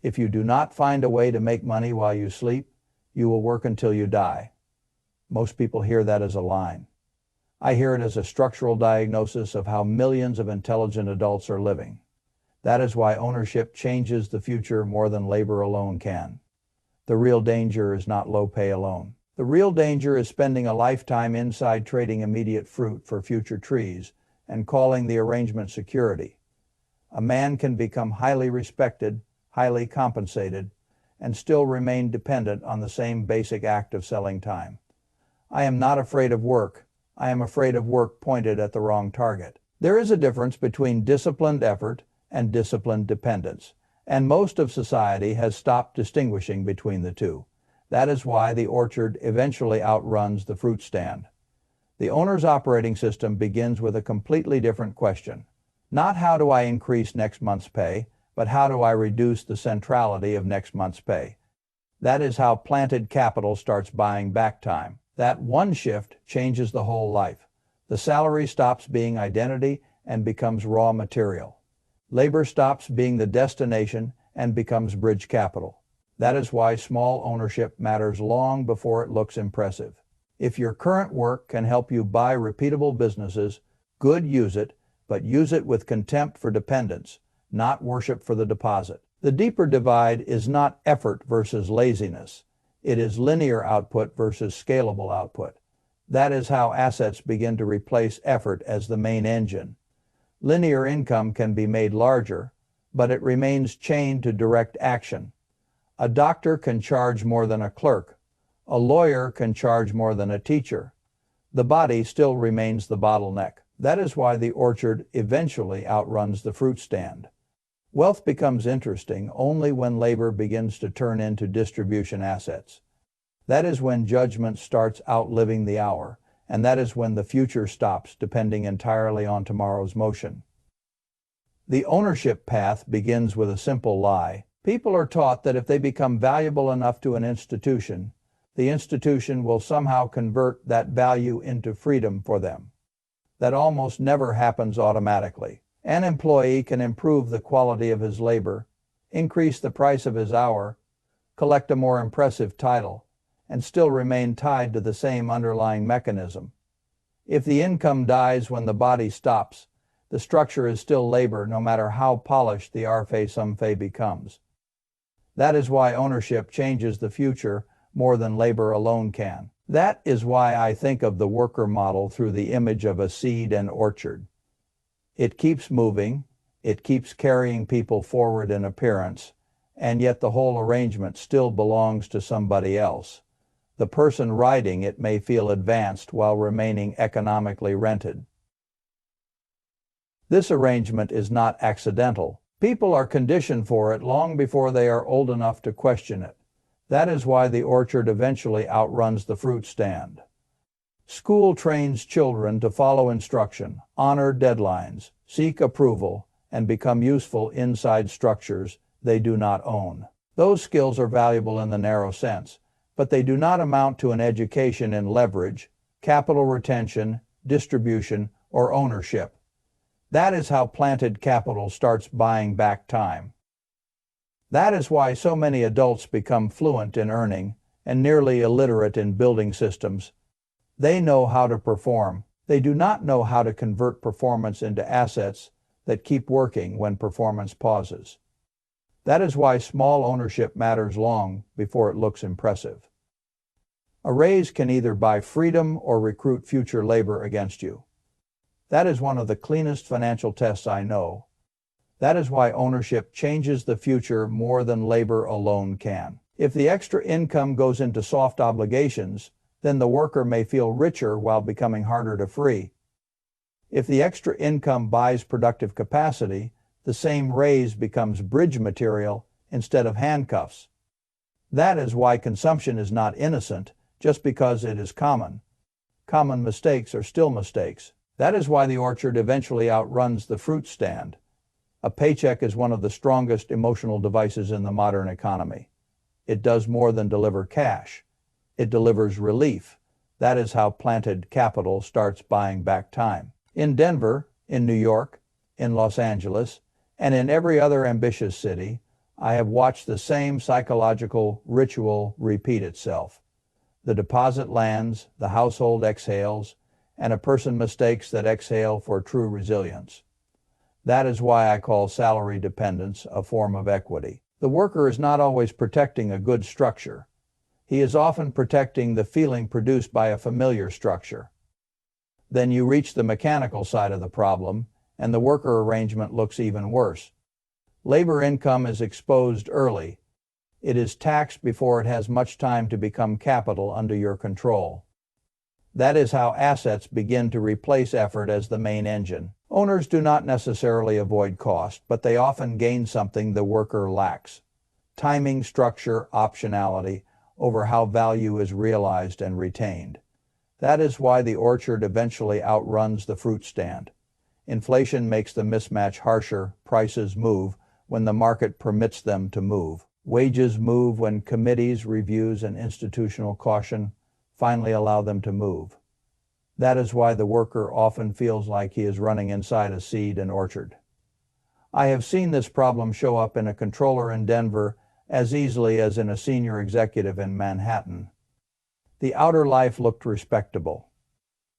If you do not find a way to make money while you sleep, you will work until you die. Most people hear that as a line. I hear it as a structural diagnosis of how millions of intelligent adults are living. That is why ownership changes the future more than labor alone can. The real danger is not low pay alone. The real danger is spending a lifetime inside trading immediate fruit for future trees and calling the arrangement security. A man can become highly respected, highly compensated, and still remain dependent on the same basic act of selling time. I am not afraid of work. I am afraid of work pointed at the wrong target. There is a difference between disciplined effort and disciplined dependence, and most of society has stopped distinguishing between the two. That is why the orchard eventually outruns the fruit stand. The owner's operating system begins with a completely different question. Not how do I increase next month's pay, but how do I reduce the centrality of next month's pay? That is how planted capital starts buying back time. That one shift changes the whole life. The salary stops being identity and becomes raw material. Labor stops being the destination and becomes bridge capital. That is why small ownership matters long before it looks impressive. If your current work can help you buy repeatable businesses, good, use it, but use it with contempt for dependence, not worship for the deposit. The deeper divide is not effort versus laziness. It is linear output versus scalable output. That is how assets begin to replace effort as the main engine. Linear income can be made larger, but it remains chained to direct action. A doctor can charge more than a clerk. A lawyer can charge more than a teacher. The body still remains the bottleneck. That is why the orchard eventually outruns the fruit stand. Wealth becomes interesting only when labor begins to turn into distribution assets. That is when judgment starts outliving the hour, and that is when the future stops depending entirely on tomorrow's motion. The ownership path begins with a simple lie. People are taught that if they become valuable enough to an institution, the institution will somehow convert that value into freedom for them. That almost never happens automatically. An employee can improve the quality of his labor, increase the price of his hour, collect a more impressive title, and still remain tied to the same underlying mechanism. If the income dies when the body stops, the structure is still labor no matter how polished the arfe-sumfe becomes. That is why ownership changes the future more than labor alone can. That is why I think of the worker model through the image of a seed and orchard. It keeps moving, it keeps carrying people forward in appearance, and yet the whole arrangement still belongs to somebody else. The person riding it may feel advanced while remaining economically rented. This arrangement is not accidental. People are conditioned for it long before they are old enough to question it. That is why the orchard eventually outruns the fruit stand. School trains children to follow instruction, honor deadlines, seek approval, and become useful inside structures they do not own. Those skills are valuable in the narrow sense, but they do not amount to an education in leverage, capital retention, distribution, or ownership. That is how planted capital starts buying back time. That is why so many adults become fluent in earning and nearly illiterate in building systems. They know how to perform. They do not know how to convert performance into assets that keep working when performance pauses. That is why small ownership matters long before it looks impressive. A raise can either buy freedom or recruit future labor against you. That is one of the cleanest financial tests I know. That is why ownership changes the future more than labor alone can. If the extra income goes into soft obligations, then the worker may feel richer while becoming harder to free. If the extra income buys productive capacity, the same raise becomes bridge material instead of handcuffs. That is why consumption is not innocent just because it is common. Common mistakes are still mistakes. That is why the orchard eventually outruns the fruit stand. A paycheck is one of the strongest emotional devices in the modern economy. It does more than deliver cash. It delivers relief. That is how planted capital starts buying back time. In Denver, in New York, in Los Angeles, and in every other ambitious city, I have watched the same psychological ritual repeat itself. The deposit lands, the household exhales, and a person mistakes that exhale for true resilience. That is why I call salary dependence a form of equity. The worker is not always protecting a good structure. He is often protecting the feeling produced by a familiar structure. Then you reach the mechanical side of the problem, and the worker arrangement looks even worse. Labor income is exposed early. It is taxed before it has much time to become capital under your control. That is how assets begin to replace effort as the main engine. Owners do not necessarily avoid cost, but they often gain something the worker lacks: timing, structure, optionality over how value is realized and retained. That is why the orchard eventually outruns the fruit stand. Inflation makes the mismatch harsher. Prices move when the market permits them to move. Wages move when committees, reviews, and institutional caution finally allow them to move. That is why the worker often feels like he is running inside a seed and orchard. I have seen this problem show up in a controller in Denver as easily as in a senior executive in Manhattan. The outer life looked respectable.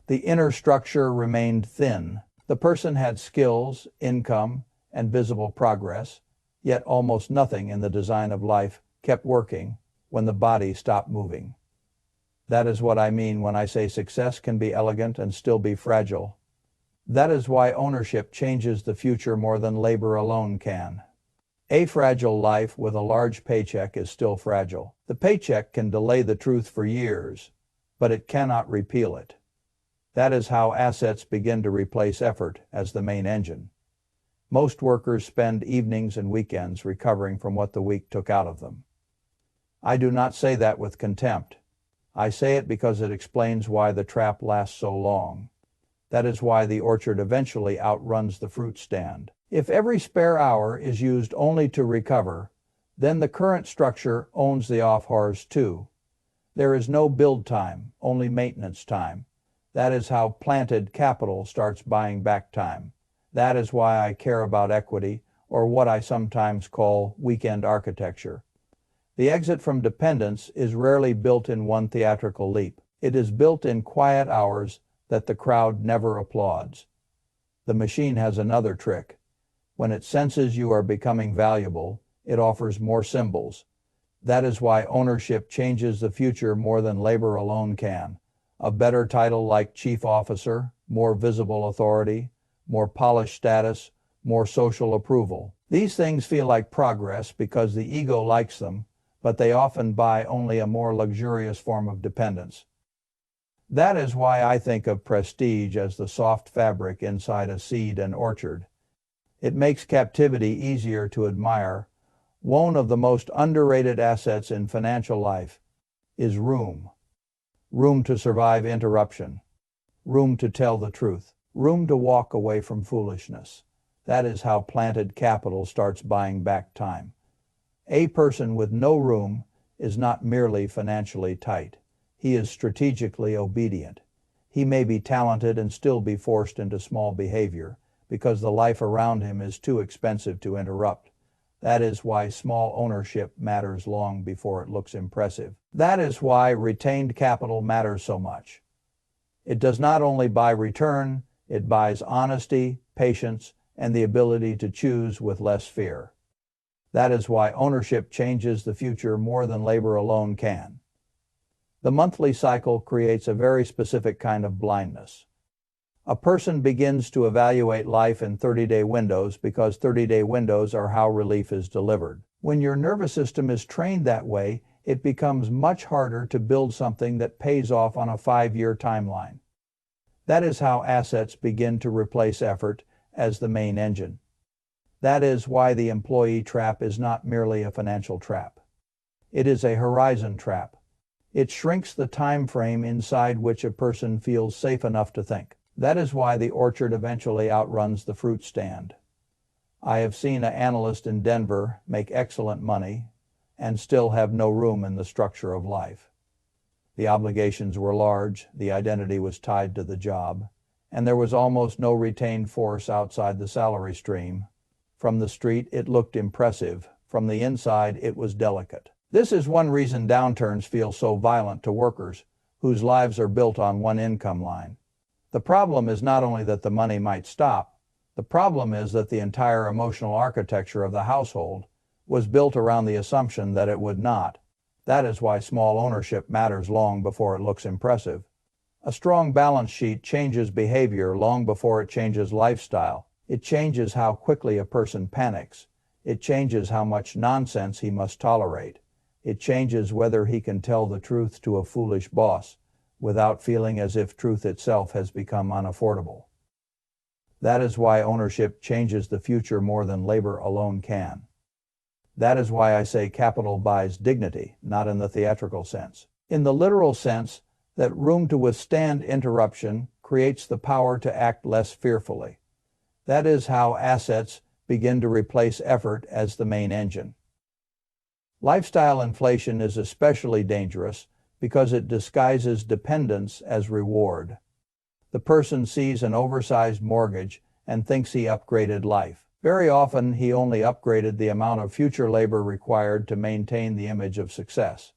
The inner structure remained thin. The person had skills, income, and visible progress, yet almost nothing in the design of life kept working when the body stopped moving. That is what I mean when I say success can be elegant and still be fragile. That is why ownership changes the future more than labor alone can. A fragile life with a large paycheck is still fragile. The paycheck can delay the truth for years, but it cannot repeal it. That is how assets begin to replace effort as the main engine. Most workers spend evenings and weekends recovering from what the week took out of them. I do not say that with contempt. I say it because it explains why the trap lasts so long. That is why the orchard eventually outruns the fruit stand. If every spare hour is used only to recover, then the current structure owns the off-hours too. There is no build time, only maintenance time. That is how planted capital starts buying back time. That is why I care about equity, or what I sometimes call weekend architecture. The exit from dependence is rarely built in one theatrical leap. It is built in quiet hours that the crowd never applauds. The machine has another trick. When it senses you are becoming valuable, it offers more symbols. That is why ownership changes the future more than labor alone can. A better title like chief officer, more visible authority, more polished status, more social approval. These things feel like progress because the ego likes them, but they often buy only a more luxurious form of dependence. That is why I think of prestige as the soft fabric inside a seed and orchard. It makes captivity easier to admire. One of the most underrated assets in financial life is room. Room to survive interruption. Room to tell the truth. Room to walk away from foolishness. That is how planted capital starts buying back time. A person with no room is not merely financially tight. He is strategically obedient. He may be talented and still be forced into small behavior because the life around him is too expensive to interrupt. That is why small ownership matters long before it looks impressive. That is why retained capital matters so much. It does not only buy return, it buys honesty, patience, and the ability to choose with less fear. That is why ownership changes the future more than labor alone can. The monthly cycle creates a very specific kind of blindness. A person begins to evaluate life in 30-day windows because 30-day windows are how relief is delivered. When your nervous system is trained that way, it becomes much harder to build something that pays off on a 5-year timeline. That is how assets begin to replace effort as the main engine. That is why the employee trap is not merely a financial trap. It is a horizon trap. It shrinks the time frame inside which a person feels safe enough to think. That is why the orchard eventually outruns the fruit stand. I have seen an analyst in Denver make excellent money and still have no room in the structure of life. The obligations were large, the identity was tied to the job, and there was almost no retained force outside the salary stream. From the street, it looked impressive. From the inside, it was delicate. This is one reason downturns feel so violent to workers whose lives are built on one income line. The problem is not only that the money might stop, the problem is that the entire emotional architecture of the household was built around the assumption that it would not. That is why small ownership matters long before it looks impressive. A strong balance sheet changes behavior long before it changes lifestyle. It changes how quickly a person panics. It changes how much nonsense he must tolerate. It changes whether he can tell the truth to a foolish boss without feeling as if truth itself has become unaffordable. That is why ownership changes the future more than labor alone can. That is why I say capital buys dignity, not in the theatrical sense. In the literal sense, that room to withstand interruption creates the power to act less fearfully. That is how assets begin to replace effort as the main engine. Lifestyle inflation is especially dangerous because it disguises dependence as reward. The person sees an oversized mortgage and thinks he upgraded life. Very often, he only upgraded the amount of future labor required to maintain the image of success.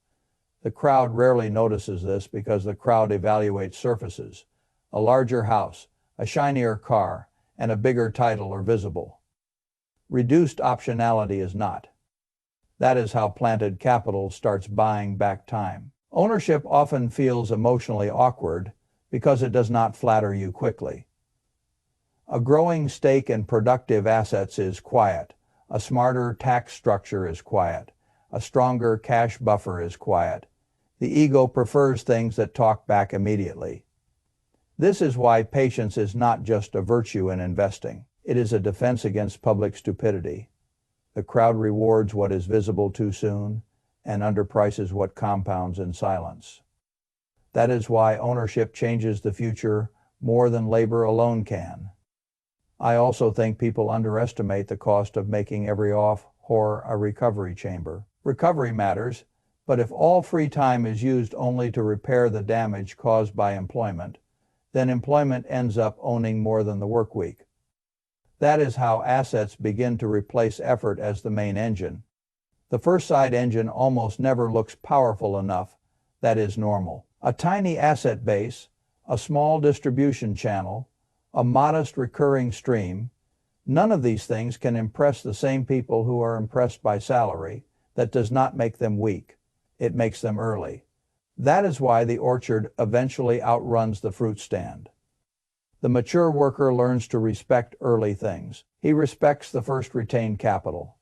The crowd rarely notices this because the crowd evaluates surfaces. A larger house, a shinier car, and a bigger title are visible. Reduced optionality is not. That is how planted capital starts buying back time. Ownership often feels emotionally awkward because it does not flatter you quickly. A growing stake in productive assets is quiet. A smarter tax structure is quiet. A stronger cash buffer is quiet. The ego prefers things that talk back immediately. This is why patience is not just a virtue in investing. It is a defense against public stupidity. The crowd rewards what is visible too soon and underprices what compounds in silence. That is why ownership changes the future more than labor alone can. I also think people underestimate the cost of making every off-hor a recovery chamber. Recovery matters, but if all free time is used only to repair the damage caused by employment, then employment ends up owning more than the work week. That is how assets begin to replace effort as the main engine. The first side engine almost never looks powerful enough. That is normal. A tiny asset base, a small distribution channel, a modest recurring stream, none of these things can impress the same people who are impressed by salary. That does not make them weak. It makes them early. That is why the orchard eventually outruns the fruit stand. The mature worker learns to respect early things. He respects the first retained capital,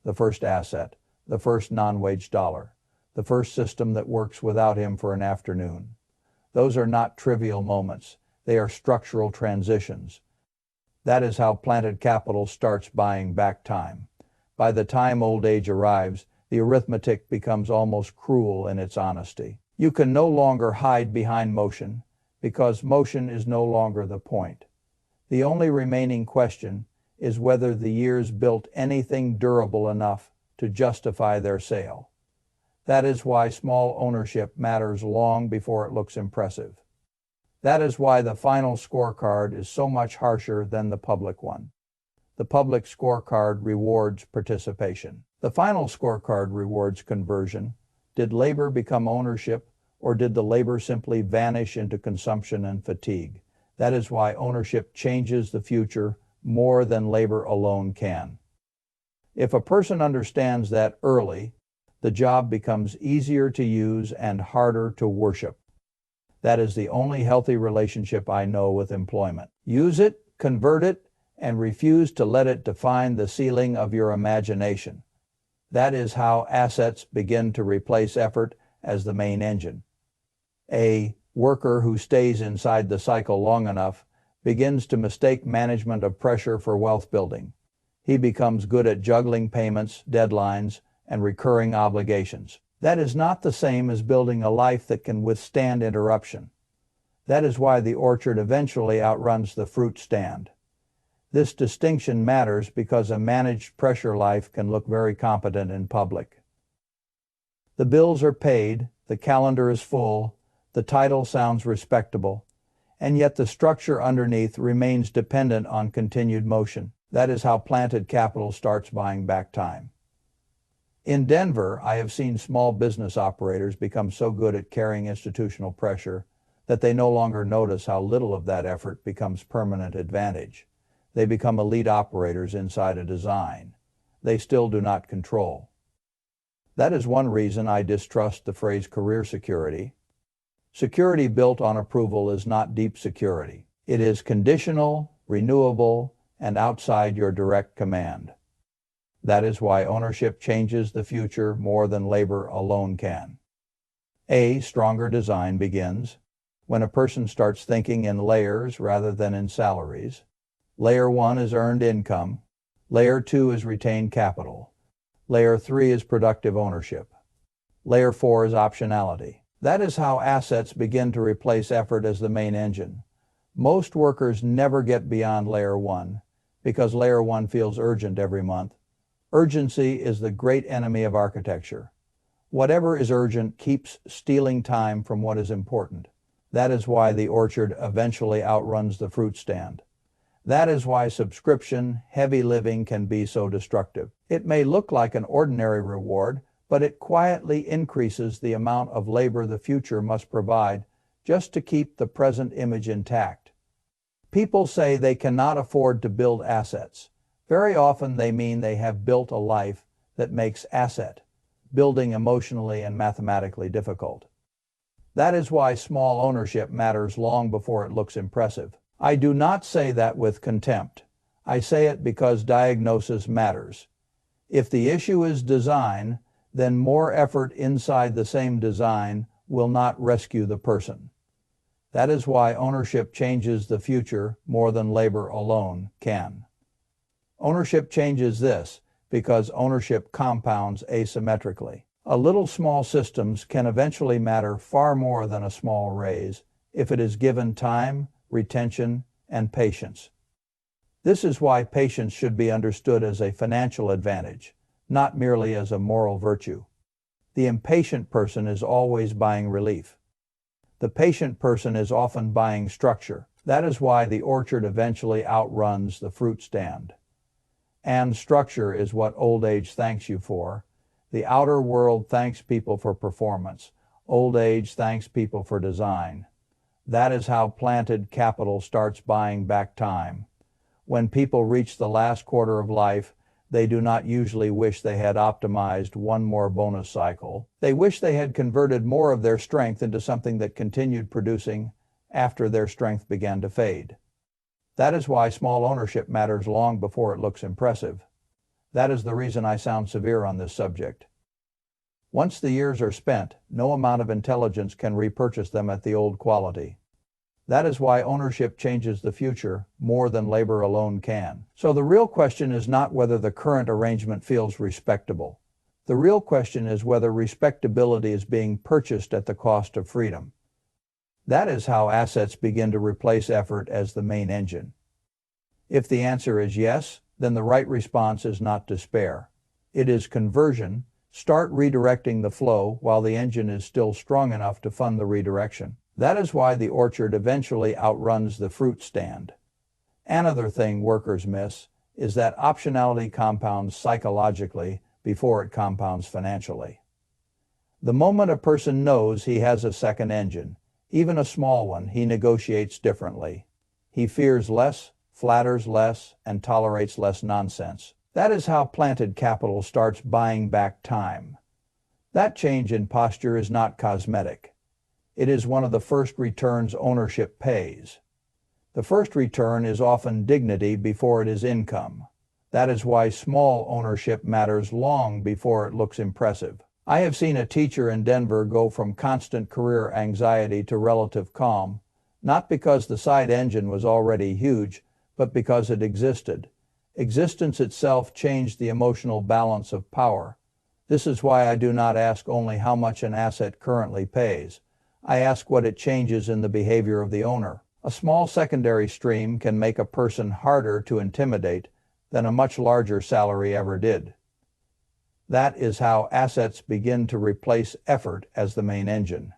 the first asset, the first non-wage dollar, the first system that works without him for an afternoon. Those are not trivial moments. They are structural transitions. That is how planted capital starts buying back time. By the time old age arrives, the arithmetic becomes almost cruel in its honesty. You can no longer hide behind motion, because motion is no longer the point. The only remaining question is whether the years built anything durable enough to justify their sale. That is why small ownership matters long before it looks impressive. That is why the final scorecard is so much harsher than the public one. The public scorecard rewards participation. The final scorecard rewards conversion. Did labor become ownership, or did the labor simply vanish into consumption and fatigue? That is why ownership changes the future more than labor alone can. If a person understands that early, the job becomes easier to use and harder to worship. That is the only healthy relationship I know with employment. Use it, convert it, and refuse to let it define the ceiling of your imagination. That is how assets begin to replace effort as the main engine. A worker who stays inside the cycle long enough begins to mistake management of pressure for wealth building. He becomes good at juggling payments, deadlines, and recurring obligations. That is not the same as building a life that can withstand interruption. That is why the orchard eventually outruns the fruit stand. This distinction matters because a managed pressure life can look very competent in public. The bills are paid, the calendar is full, the title sounds respectable, and yet the structure underneath remains dependent on continued motion. That is how planted capital starts buying back time. In Denver, I have seen small business operators become so good at carrying institutional pressure that they no longer notice how little of that effort becomes permanent advantage. They become elite operators inside a design they still do not control. That is one reason I distrust the phrase career security. Security built on approval is not deep security. It is conditional, renewable, and outside your direct command. That is why ownership changes the future more than labor alone can. A stronger design begins when a person starts thinking in layers rather than in salaries. Layer 1 is earned income. Layer 2 is retained capital. Layer 3 is productive ownership. Layer 4 is optionality. That is how assets begin to replace effort as the main engine. Most workers never get beyond Layer 1 because Layer 1 feels urgent every month. Urgency is the great enemy of architecture. Whatever is urgent keeps stealing time from what is important. That is why the orchard eventually outruns the fruit stand. That is why subscription, heavy living can be so destructive. It may look like an ordinary reward, but it quietly increases the amount of labor the future must provide just to keep the present image intact. People say they cannot afford to build assets. Very often they mean they have built a life that makes asset building emotionally and mathematically difficult. That is why small ownership matters long before it looks impressive. I do not say that with contempt. I say it because diagnosis matters. If the issue is design, then more effort inside the same design will not rescue the person. That is why ownership changes the future more than labor alone can. Ownership changes this because ownership compounds asymmetrically. A little small systems can eventually matter far more than a small raise if it is given time, retention, and patience. This is why patience should be understood as a financial advantage, not merely as a moral virtue. The impatient person is always buying relief. The patient person is often buying structure. That is why the orchard eventually outruns the fruit stand. And structure is what old age thanks you for. The outer world thanks people for performance. Old age thanks people for design. That is how planted capital starts buying back time. When people reach the last quarter of life, they do not usually wish they had optimized one more bonus cycle. They wish they had converted more of their strength into something that continued producing after their strength began to fade. That is why small ownership matters long before it looks impressive. That is the reason I sound severe on this subject. Once the years are spent, no amount of intelligence can repurchase them at the old quality. That is why ownership changes the future more than labor alone can. So the real question is not whether the current arrangement feels respectable. The real question is whether respectability is being purchased at the cost of freedom. That is how assets begin to replace effort as the main engine. If the answer is yes, then the right response is not despair. It is conversion. Start redirecting the flow while the engine is still strong enough to fund the redirection. That is why the orchard eventually outruns the fruit stand. Another thing workers miss is that optionality compounds psychologically before it compounds financially. The moment a person knows he has a second engine, even a small one, he negotiates differently. He fears less, flatters less, and tolerates less nonsense. That is how planted capital starts buying back time. That change in posture is not cosmetic. It is one of the first returns ownership pays. The first return is often dignity before it is income. That is why small ownership matters long before it looks impressive. I have seen a teacher in Denver go from constant career anxiety to relative calm, not because the side engine was already huge, but because it existed. Existence itself changed the emotional balance of power. This is why I do not ask only how much an asset currently pays. I ask what it changes in the behavior of the owner. A small secondary stream can make a person harder to intimidate than a much larger salary ever did. That is how assets begin to replace effort as the main engine.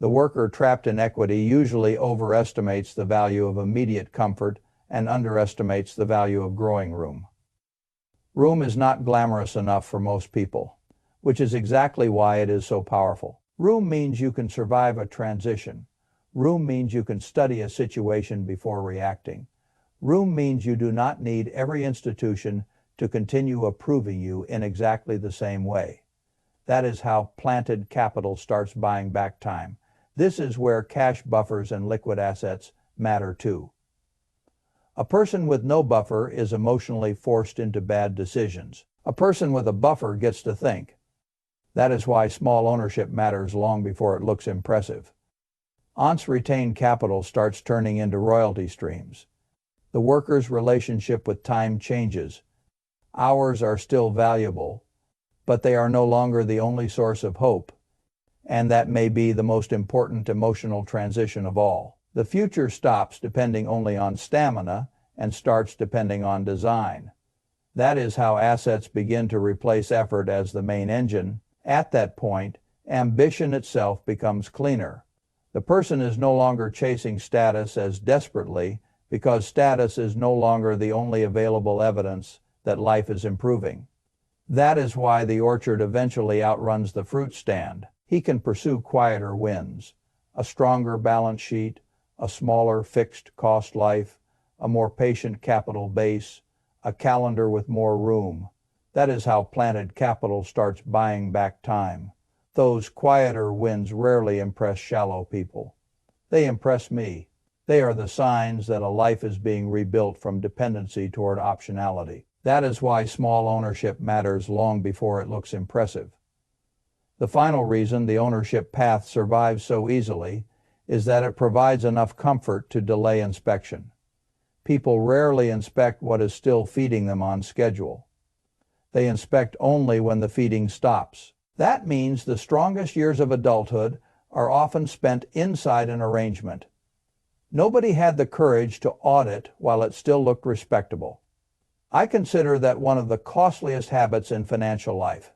The worker trapped in equity usually overestimates the value of immediate comfort and underestimates the value of growing room. Room is not glamorous enough for most people, which is exactly why it is so powerful. Room means you can survive a transition. Room means you can study a situation before reacting. Room means you do not need every institution to continue approving you in exactly the same way. That is how planted capital starts buying back time. This is where cash buffers and liquid assets matter too. A person with no buffer is emotionally forced into bad decisions. A person with a buffer gets to think. That is why small ownership matters long before it looks impressive. Once retained capital starts turning into royalty streams. The worker's relationship with time changes. Hours are still valuable, but they are no longer the only source of hope, and that may be the most important emotional transition of all. The future stops depending only on stamina and starts depending on design. That is how assets begin to replace effort as the main engine. At that point, ambition itself becomes cleaner. The person is no longer chasing status as desperately because status is no longer the only available evidence that life is improving. That is why the orchard eventually outruns the fruit stand. He can pursue quieter wins, a stronger balance sheet, a smaller fixed cost life, a more patient capital base, a calendar with more room. That is how planted capital starts buying back time. Those quieter wins rarely impress shallow people. They impress me. They are the signs that a life is being rebuilt from dependency toward optionality. That is why small ownership matters long before it looks impressive. The final reason the ownership path survives so easily is that it provides enough comfort to delay inspection. People rarely inspect what is still feeding them on schedule. They inspect only when the feeding stops. That means the strongest years of adulthood are often spent inside an arrangement. Nobody had the courage to audit while it still looked respectable. I consider that one of the costliest habits in financial life.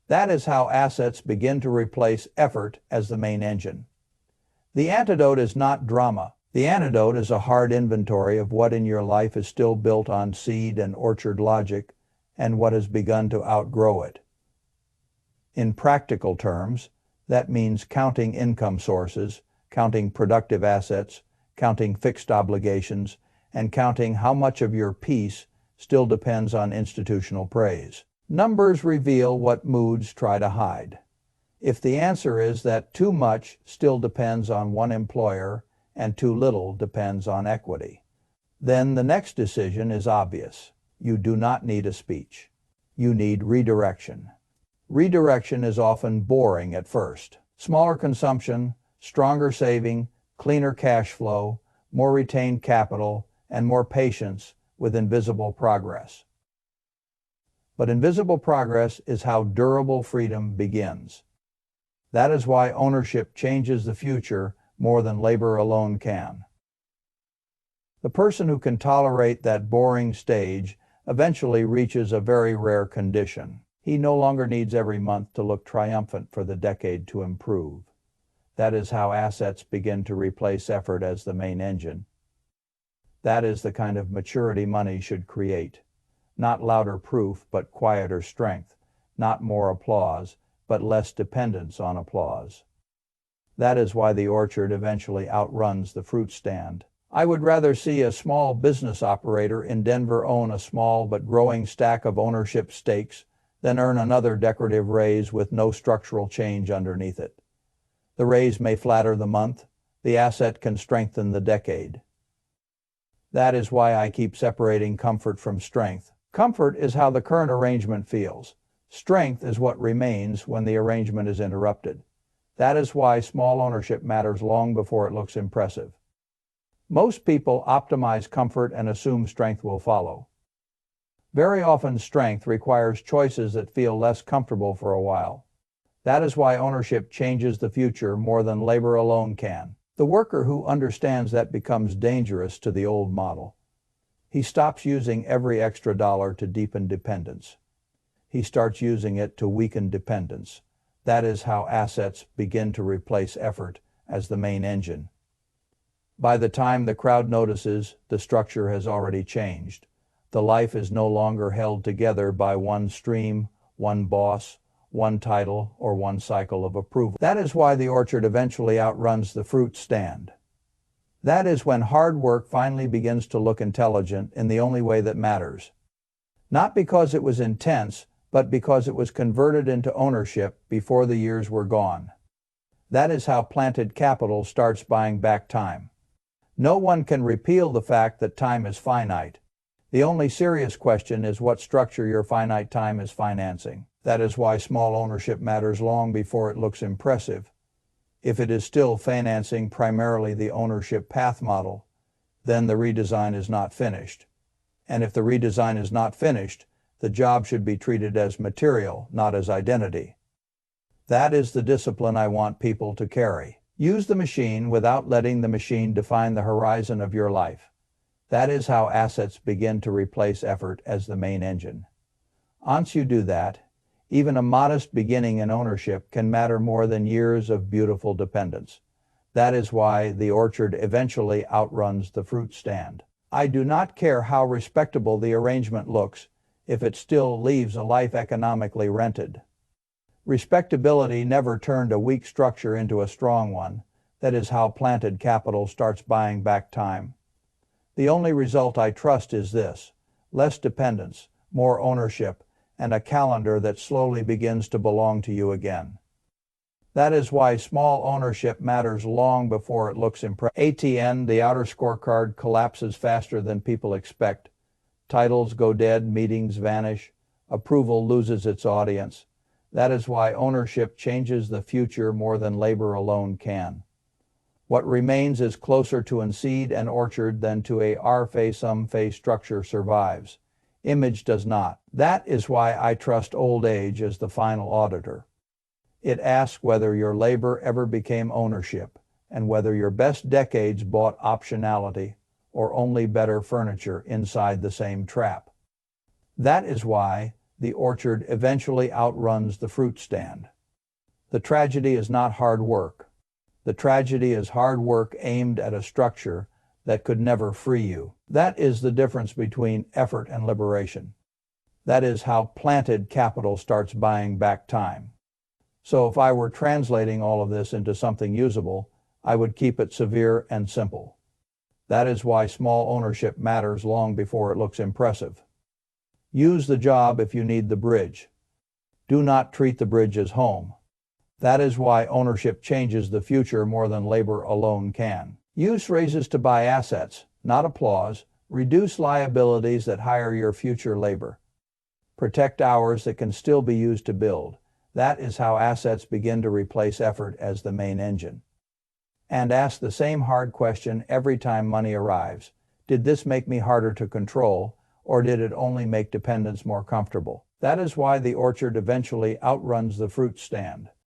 That is how assets begin to replace effort as the main engine. The antidote is not drama. The antidote is a hard inventory of what in your life is still built on seed and orchard logic and what has begun to outgrow it. In practical terms, that means counting income sources, counting productive assets, counting fixed obligations, and counting how much of your peace still depends on institutional praise. Numbers reveal what moods try to hide. If the answer is that too much still depends on one employer and too little depends on equity, then the next decision is obvious. You do not need a speech. You need redirection. Redirection is often boring at first. Smaller consumption, stronger saving, cleaner cash flow, more retained capital, and more patience with invisible progress. But invisible progress is how durable freedom begins. That is why ownership changes the future more than labor alone can. The person who can tolerate that boring stage eventually reaches a very rare condition. He no longer needs every month to look triumphant for the decade to improve. That is how assets begin to replace effort as the main engine. That is the kind of maturity money should create. Not louder proof, but quieter strength. Not more applause, but less dependence on applause. That is why the orchard eventually outruns the fruit stand. I would rather see a small business operator in Denver own a small but growing stack of ownership stakes than earn another decorative raise with no structural change underneath it. The raise may flatter the month, the asset can strengthen the decade. That is why I keep separating comfort from strength. Comfort is how the current arrangement feels. Strength is what remains when the arrangement is interrupted. That is why small ownership matters long before it looks impressive. Most people optimize comfort and assume strength will follow. Very often strength requires choices that feel less comfortable for a while. That is why ownership changes the future more than labor alone can. The worker who understands that becomes dangerous to the old model. He stops using every extra dollar to deepen dependence. He starts using it to weaken dependence. That is how assets begin to replace effort as the main engine. By the time the crowd notices, the structure has already changed. The life is no longer held together by one stream, one boss, one title, or one cycle of approval. That is why the orchard eventually outruns the fruit stand. That is when hard work finally begins to look intelligent in the only way that matters. Not because it was intense, but because it was converted into ownership before the years were gone. That is how planted capital starts buying back time. No one can repeal the fact that time is finite. The only serious question is what structure your finite time is financing. That is why small ownership matters long before it looks impressive. If it is still financing primarily the ownership path model, then the redesign is not finished. And if the redesign is not finished, the job should be treated as material, not as identity. That is the discipline I want people to carry. Use the machine without letting the machine define the horizon of your life. That is how assets begin to replace effort as the main engine. Once you do that, even a modest beginning in ownership can matter more than years of beautiful dependence. That is why the orchard eventually outruns the fruit stand. I do not care how respectable the arrangement looks if it still leaves a life economically rented. Respectability never turned a weak structure into a strong one. That is how planted capital starts buying back time. The only result I trust is this: less dependence, more ownership, and a calendar that slowly begins to belong to you again. That is why small ownership matters long before it looks impressive. ATN, the outer scorecard, collapses faster than people expect. Titles go dead, meetings vanish, approval loses its audience. That is why ownership changes the future more than labor alone can. What remains is closer to an seed and orchard than to a R-face-um-face structure survives. Image does not. That is why I trust old age as the final auditor. It asks whether your labor ever became ownership, and whether your best decades bought optionality or only better furniture inside the same trap. That is why the orchard eventually outruns the fruit stand. The tragedy is not hard work. The tragedy is hard work aimed at a structure that could never free you. That is the difference between effort and liberation. That is how planted capital starts buying back time. So if I were translating all of this into something usable, I would keep it severe and simple. That is why small ownership matters long before it looks impressive. Use the job if you need the bridge. Do not treat the bridge as home. That is why ownership changes the future more than labor alone can. Use raises to buy assets, not applause. Reduce liabilities that hire your future labor. Protect hours that can still be used to build. That is how assets begin to replace effort as the main engine. And ask the same hard question every time money arrives. Did this make me harder to control, or did it only make dependence more comfortable? That is why the orchard eventually outruns the fruit stand.